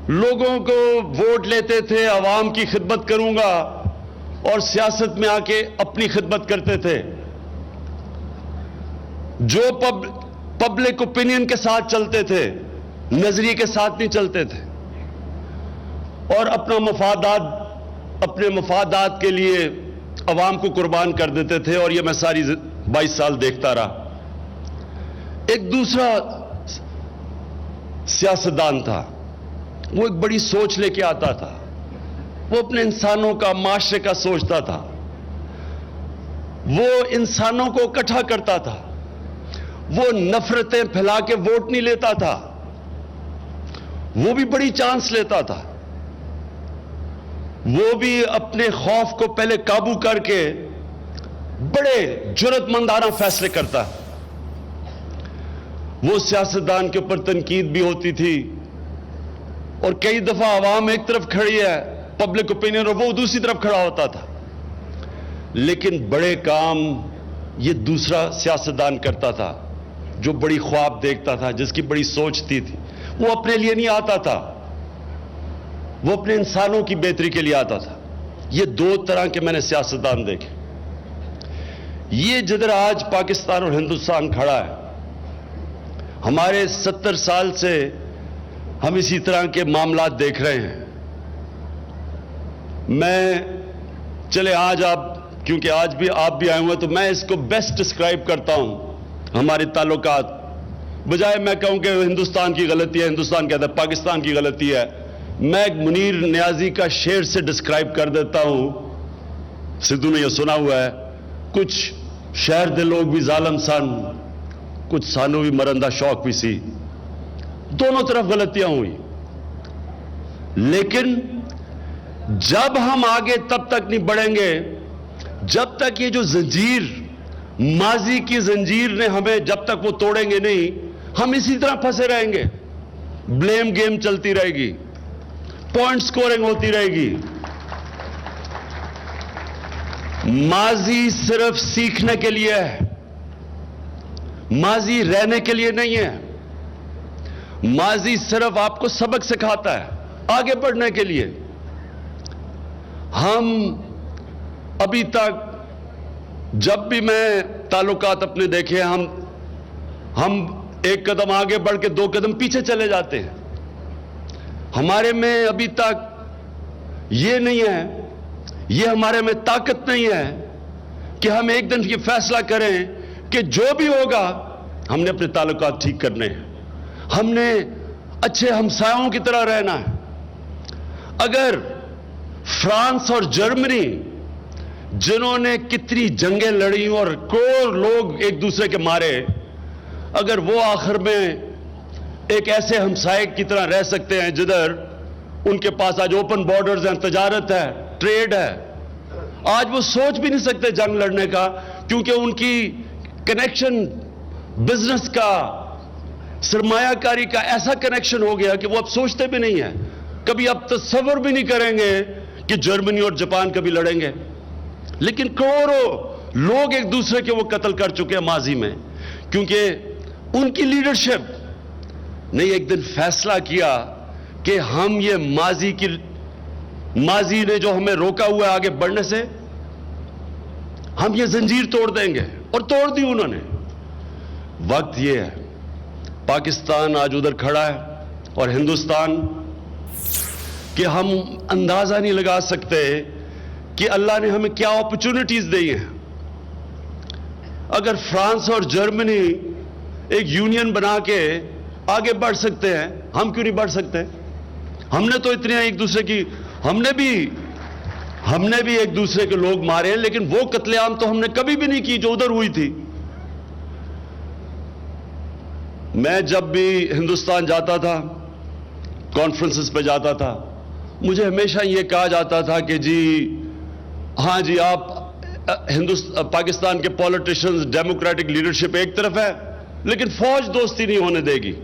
لوگوں کو ووٹ لیتے تھے, عوام کی خدمت کروں گا, اور سیاست میں آ کے اپنی خدمت کرتے تھے. جو پبلک اوپینین کے ساتھ چلتے تھے, نظریے کے ساتھ نہیں چلتے تھے, اور اپنے مفادات کے لیے عوام کو قربان کر دیتے تھے. اور یہ میں ساری 22 سال دیکھتا رہا. ایک دوسرا سیاستدان تھا, وہ ایک بڑی سوچ لے کے آتا تھا. وہ اپنے انسانوں کا, معاشرے کا سوچتا تھا. وہ انسانوں کو اکٹھا کرتا تھا. وہ نفرتیں پھیلا کے ووٹ نہیں لیتا تھا, وہ بھی بڑی چانس لیتا تھا. وہ بھی اپنے خوف کو پہلے قابو کر کے بڑے جرأت مندانہ فیصلے کرتا. وہ سیاستدان کے اوپر تنقید بھی ہوتی تھی, اور کئی دفعہ عوام ایک طرف کھڑی ہے, پبلک اوپینین, اور وہ دوسری طرف کھڑا ہوتا تھا. لیکن بڑے کام یہ دوسرا سیاستدان کرتا تھا, جو بڑی خواب دیکھتا تھا, جس کی بڑی سوچ تھی. وہ اپنے لیے نہیں آتا تھا, وہ اپنے انسانوں کی بہتری کے لیے آتا تھا. یہ دو طرح کے میں نے سیاستدان دیکھے. یہ جدھر آج پاکستان اور ہندوستان کھڑا ہے, ہمارے 70 سال سے ہم اسی طرح کے معاملات دیکھ رہے ہیں. میں چلے آج کیونکہ آج بھی آپ بھی آئے ہوئے, تو میں اس کو بیسٹ ڈسکرائب کرتا ہوں ہمارے تعلقات. بجائے میں کہوں کہ ہندوستان کی غلطی ہے, ہندوستان کہتا ہے پاکستان کی غلطی ہے, میں منیر نیازی کا شعر سے ڈسکرائب کر دیتا ہوں. سدھو نے یہ سنا ہوا ہے, کچھ شہر دے لوگ بھی ظالم سن, کچھ سانو بھی مرندہ شوق بھی سی. دونوں طرف غلطیاں ہوئی, لیکن جب ہم آگے تب تک نہیں بڑھیں گے جب تک یہ جو زنجیر, ماضی کی زنجیر نے ہمیں جب تک وہ توڑیں گے نہیں, ہم اسی طرح پھنسے رہیں گے. بلیم گیم چلتی رہے گی, پوائنٹ سکورنگ ہوتی رہے گی. ماضی صرف سیکھنے کے لیے ہے, ماضی رہنے کے لیے نہیں ہے. ماضی صرف آپ کو سبق سکھاتا ہے آگے بڑھنے کے لیے. ہم ابھی تک جب بھی میں تعلقات اپنے دیکھے, ہم ایک قدم آگے بڑھ کے 2 قدم پیچھے چلے جاتے ہیں. ہمارے میں ابھی تک یہ نہیں ہے, یہ ہمارے میں طاقت نہیں ہے کہ ہم ایک دن یہ فیصلہ کریں کہ جو بھی ہوگا ہم نے اپنے تعلقات ٹھیک کرنے ہیں, ہم نے اچھے ہمسایوں کی طرح رہنا ہے. اگر فرانس اور جرمنی جنہوں نے کتنی جنگیں لڑی اور کروڑ لوگ ایک دوسرے کے مارے, اگر وہ آخر میں ایک ایسے ہمسائے کی طرح رہ سکتے ہیں جدھر ان کے پاس آج اوپن بارڈرز ہیں, تجارت ہے, ٹریڈ ہے, آج وہ سوچ بھی نہیں سکتے جنگ لڑنے کا, کیونکہ ان کی کنیکشن بزنس کا, सरमायाकारी का ऐसा कनेक्शन हो गया कि वो अब सोचते भी नहीं है, कभी अब तस्वर भी नहीं करेंगे कि जर्मनी और जापान कभी लड़ेंगे। लेकिन करोड़ों लोग एक दूसरे के वो कत्ल कर चुके हैं माजी में, क्योंकि उनकी लीडरशिप ने एक दिन फैसला किया कि हम ये माजी ने जो हमें रोका हुआ है आगे बढ़ने से, हम ये जंजीर तोड़ देंगे, और तोड़ दी उन्होंने। वक्त ये है, पाकिस्तान आज उधर खड़ा है और हिंदुस्तान, कि हम अंदाजा नहीं लगा सकते कि अल्लाह ने हमें क्या अपॉर्चुनिटीज दी हैं। अगर फ्रांस और जर्मनी एक यूनियन बना के आगे बढ़ सकते हैं, हम क्यों नहीं बढ़ सकते? हमने तो इतने एक दूसरे की, हमने भी एक दूसरे के लोग मारे हैं, लेकिन वो कत्लेआम तो हमने कभी भी नहीं की जो उधर हुई थी। मैं जब भी हिंदुस्तान जाता था, कॉन्फ्रेंसेस पे जाता था, मुझे हमेशा ये कहा जाता था कि जी हां जी, आप पाकिस्तान के पॉलिटिशियंस, डेमोक्रेटिक लीडरशिप एक तरफ है, लेकिन फौज दोस्ती नहीं होने देगी।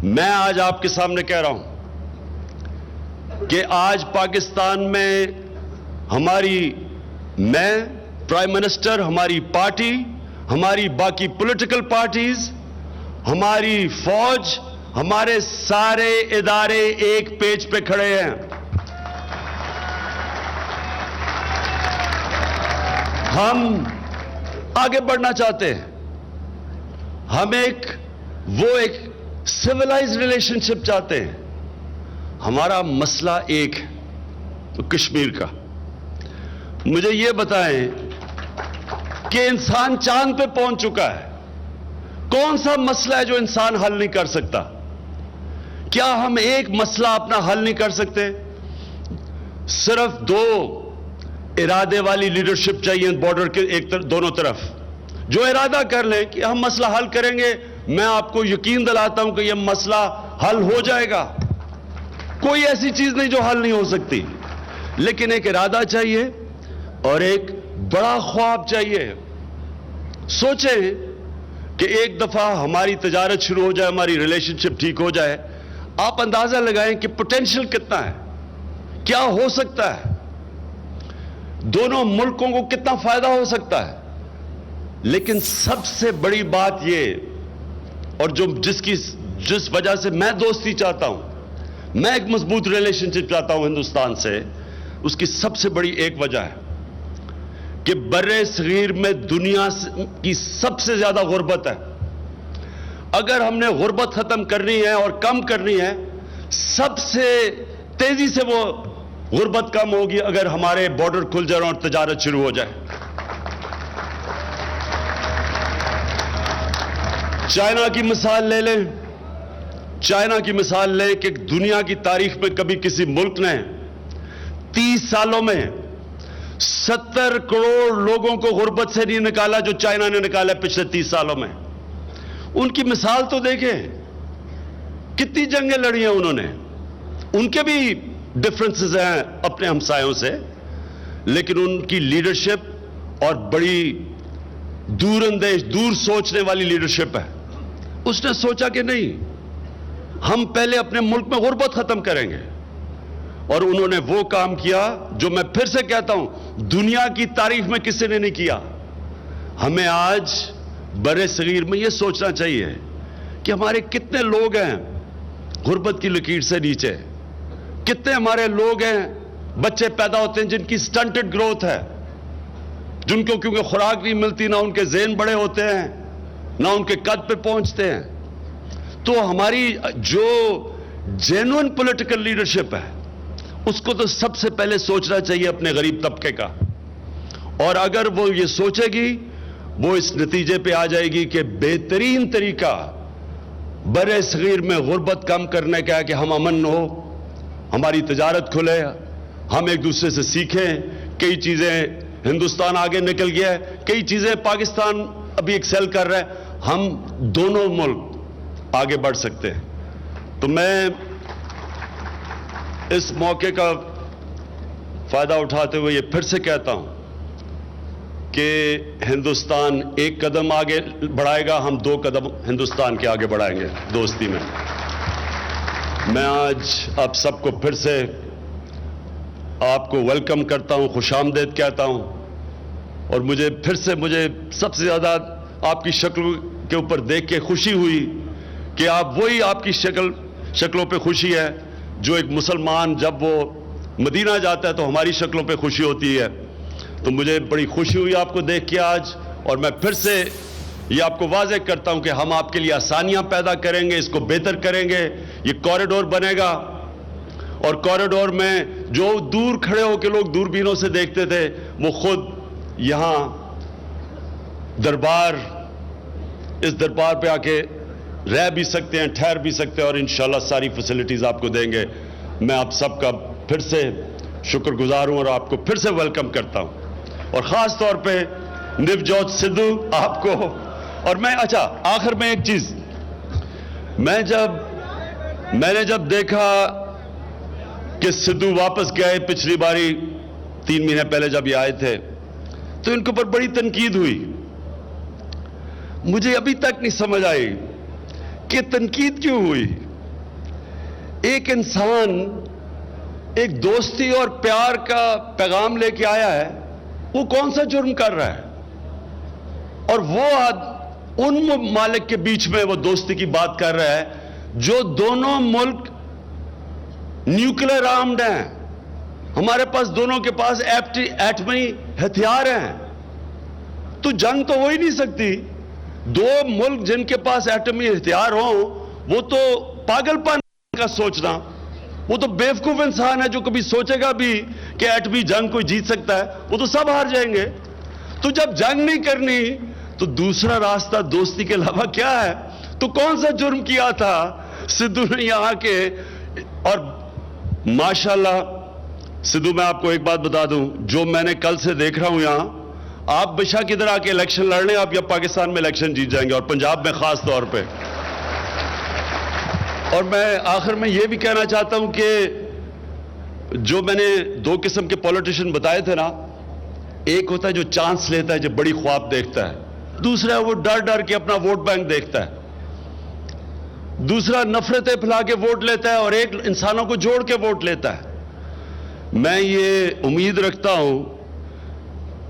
मैं आज आपके सामने कह रहा हूं कि आज पाकिस्तान में मैं प्राइम मिनिस्टर, हमारी पार्टी, हमारी बाकी पॉलिटिकल पार्टीज, हमारी फौज, हमारे सारे इदारे एक पेज पे खड़े हैं। हम आगे बढ़ना चाहते हैं। हम एक सिविलाइज्ड रिलेशनशिप चाहते हैं। हमारा मसला एक है, तो कश्मीर का। मुझे यह बताएं कि इंसान चांद पे पहुंच चुका है, कौन सा मसला है जो इंसान हल नहीं कर सकता? क्या हम एक मसला अपना हल नहीं कर सकते? सिर्फ दो इरादे वाली लीडरशिप चाहिए बॉर्डर के दोनों तरफ, जो इरादा कर लें कि हम मसला हल करेंगे। मैं आपको यकीन दिलाता हूं कि यह मसला हल हो जाएगा। कोई ऐसी चीज नहीं जो हल नहीं हो सकती, लेकिन एक इरादा चाहिए और एक बड़ा ख्वाब चाहिए। सोचें कि एक दफा हमारी तजारत शुरू हो जाए, हमारी रिलेशनशिप ठीक हो जाए, आप अंदाजा लगाएं कि पोटेंशियल कितना है, क्या हो सकता है, दोनों मुल्कों को कितना फायदा हो सकता है। लेकिन सबसे बड़ी बात यह, और जिस वजह से मैं दोस्ती चाहता हूं, मैं एक मजबूत रिलेशनशिप चाहता हूं हिंदुस्तान से, उसकी सबसे बड़ी एक वजह है कि बर्रे सगीर में दुनिया की सबसे ज्यादा गुर्बत है। अगर हमने गुर्बत खत्म करनी है और कम करनी है, सबसे तेजी से वो गुर्बत कम होगी अगर हमारे बॉर्डर खुल जाए और तजारत शुरू हो जाए। चाइना की मिसाल ले लें, चाइना की मिसाल लें कि दुनिया की तारीख में कभी किसी मुल्क ने 30 सालों में 70 करोड़ लोगों को गुर्बत से नहीं निकाला जो चाइना ने निकाला पिछले 30 सालों में। उनकी मिसाल तो देखें, कितनी जंगें लड़ी हैं उन्होंने। उनके भी डिफरेंसेस हैं अपने हमसायों से, लेकिन उनकी लीडरशिप और बड़ी दूरअंदेश, दूर सोचने वाली लीडरशिप है। उसने सोचा कि नहीं, हम पहले अपने मुल्क में गुर्बत खत्म करेंगे, और उन्होंने वो काम किया जो मैं फिर से कहता हूं दुनिया की तारीख में किसी ने नहीं किया। हमें आज बड़े सगीर में यह सोचना चाहिए कि हमारे कितने लोग हैं गुर्बत की लकीर से नीचे, कितने हमारे लोग हैं, बच्चे पैदा होते हैं जिनकी स्टंटेड ग्रोथ है, जिनको क्योंकि खुराक नहीं मिलती, ना उनके ज़हन बड़े होते हैं, ना उनके कद पे पहुंचते हैं। तो हमारी जो जेन्युइन पॉलिटिकल लीडरशिप है, उसको तो सबसे पहले सोचना चाहिए अपने गरीब तबके का। और अगर वो ये सोचेगी, वो इस नतीजे पे आ जाएगी कि बेहतरीन तरीका बड़े सगीर में गुर्बत कम करने का है कि हम अमन हो, हमारी तजारत खुले, हम एक दूसरे से सीखें। कई चीजें हिंदुस्तान आगे निकल गया है, कई चीजें पाकिस्तान अभी एक्सेल कर रहा है, हम दोनों मुल्क आगे बढ़ सकते हैं। तो मैं इस मौके का फायदा उठाते हुए ये फिर से कहता हूं کہ ہندوستان ایک قدم آگے بڑھائے گا, ہم 2 قدم ہندوستان کے آگے بڑھائیں گے دوستی میں. میں آج آپ سب کو پھر سے آپ کو ویلکم کرتا ہوں, خوش آمدید کہتا ہوں, اور مجھے پھر سے سب سے زیادہ آپ کی شکل کے اوپر دیکھ کے خوشی ہوئی کہ آپ کی شکلوں پہ خوشی ہے جو ایک مسلمان جب وہ مدینہ جاتا ہے تو ہماری شکلوں پہ خوشی ہوتی ہے. تو مجھے بڑی خوشی ہوئی آپ کو دیکھ کے آج, اور میں پھر سے یہ آپ کو واضح کرتا ہوں کہ ہم آپ کے لیے آسانیاں پیدا کریں گے, اس کو بہتر کریں گے. یہ کوریڈور بنے گا, اور کوریڈور میں جو دور کھڑے ہو کے لوگ دوربینوں سے دیکھتے تھے وہ خود یہاں اس دربار پہ آ کے رہ بھی سکتے ہیں, ٹھہر بھی سکتے ہیں, اور انشاءاللہ ساری فیسلٹیز آپ کو دیں گے. میں آپ سب کا پھر سے شکر گزار ہوں اور آپ کو پھر سے ویلکم کرتا ہوں, اور خاص طور پہ نوجوت سدھو آپ کو. اور میں آخر میں ایک چیز, میں نے جب دیکھا کہ سدھو واپس گئے پچھلی باری 3 مہینے پہلے جب یہ آئے تھے, تو ان کے اوپر بڑی تنقید ہوئی. مجھے ابھی تک نہیں سمجھ آئی کہ تنقید کیوں ہوئی. ایک انسان ایک دوستی اور پیار کا پیغام لے کے آیا ہے, وہ کون سا جرم کر رہا ہے؟ اور وہ ان ممالک کے بیچ میں وہ دوستی کی بات کر رہا ہے جو دونوں ملک نیوکلیر آرمڈ ہیں. ہمارے پاس دونوں کے پاس ایٹمی ہتھیار ہیں, تو جنگ تو ہو ہی نہیں سکتی. 2 ملک جن کے پاس ایٹمی ہتھیار ہوں وہ تو پاگل پن کا سوچنا, وہ تو بیوقوف انسان ہے جو کبھی سوچے گا بھی کہ ایٹمی جنگ کوئی جیت سکتا ہے. وہ تو سب ہار جائیں گے. تو جب جنگ نہیں کرنی تو دوسرا راستہ دوستی کے علاوہ کیا ہے؟ تو کون سا جرم کیا تھا سدھو نے یہاں کے؟ اور ماشاءاللہ سدھو, میں آپ کو ایک بات بتا دوں, جو میں نے کل سے دیکھ رہا ہوں یہاں, آپ بشک ادھر آ کے الیکشن لڑ لیں, آپ یا پاکستان میں الیکشن جیت جائیں گے, اور پنجاب میں خاص طور پہ. اور میں آخر میں یہ بھی کہنا چاہتا ہوں کہ جو میں نے 2 قسم کے پولیٹیشین بتائے تھے نا, ایک ہوتا ہے جو چانس لیتا ہے, جو بڑی خواب دیکھتا ہے. دوسرا ہے وہ ڈر کے اپنا ووٹ بینک دیکھتا ہے. دوسرا نفرتیں پھیلا کے ووٹ لیتا ہے, اور ایک انسانوں کو جوڑ کے ووٹ لیتا ہے. میں یہ امید رکھتا ہوں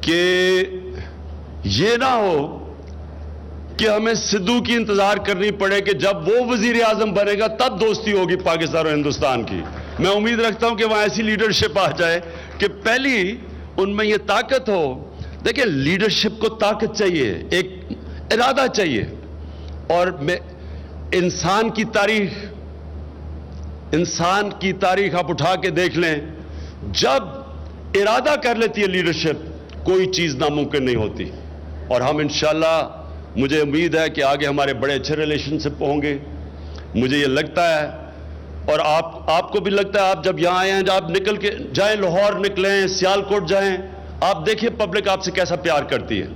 کہ یہ نہ ہو کہ ہمیں سدھو کی انتظار کرنی پڑے کہ جب وہ وزیر اعظم بنے گا تب دوستی ہوگی پاکستان اور ہندوستان کی. میں امید رکھتا ہوں کہ وہاں ایسی لیڈرشپ آ جائے کہ پہلی ان میں یہ طاقت ہو. دیکھیں, لیڈرشپ کو طاقت چاہیے, ایک ارادہ چاہیے. اور انسان کی تاریخ آپ اٹھا کے دیکھ لیں, جب ارادہ کر لیتی ہے لیڈرشپ, کوئی چیز ناممکن نہیں ہوتی. اور ہم انشاءاللہ, مجھے امید ہے کہ آگے ہمارے بڑے اچھے ریلیشن شپ ہوں گے. مجھے یہ لگتا ہے, اور آپ کو بھی لگتا ہے, آپ جب یہاں آئے ہیں, جب آپ نکل کے جائیں, لاہور نکلیں, سیالکوٹ جائیں, آپ دیکھیں پبلک آپ سے کیسا پیار کرتی ہے.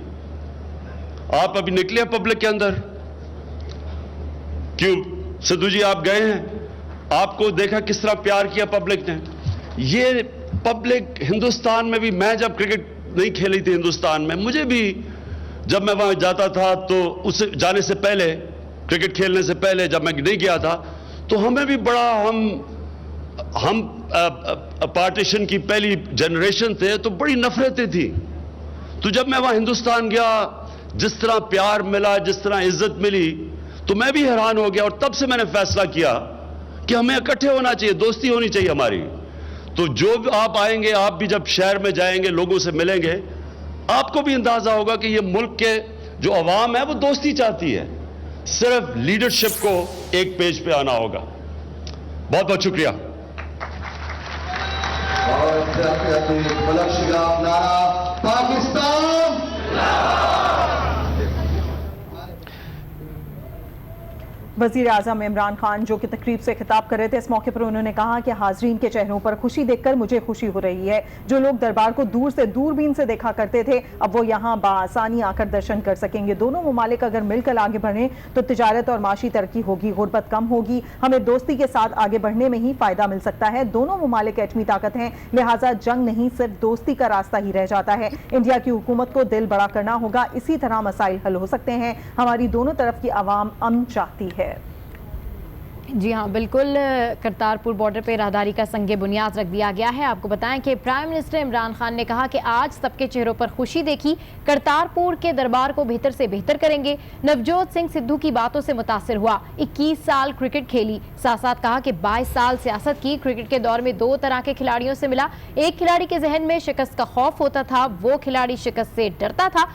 آپ ابھی نکلے ہیں پبلک کے اندر, کیوں سدھو جی آپ گئے ہیں, آپ کو دیکھا کس طرح پیار کیا پبلک نے. یہ پبلک ہندوستان میں بھی, میں جب کرکٹ نہیں کھیلی تھی ہندوستان میں, مجھے بھی جب میں وہاں جاتا تھا تو اس جانے سے پہلے, کرکٹ کھیلنے سے پہلے جب میں نہیں گیا تھا, تو ہمیں بھی بڑا, ہم پارٹیشن کی پہلی جنریشن تھے, تو بڑی نفرتیں تھیں. تو جب میں وہاں ہندوستان گیا, جس طرح پیار ملا, جس طرح عزت ملی, تو میں بھی حیران ہو گیا. اور تب سے میں نے فیصلہ کیا کہ ہمیں اکٹھے ہونا چاہیے, دوستی ہونی چاہیے ہماری. تو جو آپ آئیں گے, آپ بھی جب شہر میں جائیں گے, لوگوں سے ملیں گے, آپ کو بھی اندازہ ہوگا کہ یہ ملک کے جو عوام ہے وہ دوستی چاہتی ہے. صرف لیڈرشپ کو ایک پیج پہ آنا ہوگا. بہت بہت شکریہ. वजीर आजम इमरान खान जो कि तकरीब से खिताब कर रहे थे, इस मौके पर उन्होंने कहा कि हाजरीन के चेहरों पर खुशी देखकर मुझे खुशी हो रही है। जो लोग दरबार को दूर से दूरबीन से देखा करते थे, अब वो यहाँ बाआसानी आकर दर्शन कर सकेंगे। दोनों ममालिक अगर मिलकर आगे बढ़ें तो तिजारत और माशी तरक्की होगी, गुर्बत कम होगी। हमें दोस्ती के साथ आगे बढ़ने में ही फायदा मिल सकता है। दोनों ममालिक एटमी ताकत हैं, लिहाजा जंग नहीं, सिर्फ दोस्ती का रास्ता ही रह जाता है। इंडिया की हुकूमत को दिल बड़ा करना होगा, इसी तरह मसाइल हल हो सकते हैं। हमारी दोनों तरफ की आवाम अमन चाहती है। जी हाँ, बिल्कुल। करतारपुर बॉर्डर पे राहदारी का संगे बुनियाद रख दिया गया है। आपको बताएं कि प्राइम मिनिस्टर इमरान खान ने कहा कि आज सबके चेहरों पर खुशी देखी, करतारपुर के दरबार को बेहतर से बेहतर करेंगे। नवजोत सिंह सिद्धू की बातों से मुतासिर हुआ, 21 साल क्रिकेट खेली। साथ साथ कहा कि 22 साल सियासत की। क्रिकेट के दौर में 2 तरह के खिलाड़ियों से मिला। एक खिलाड़ी के जहन में शिकस्त का खौफ होता था, वो खिलाड़ी शिकस्त से डरता था।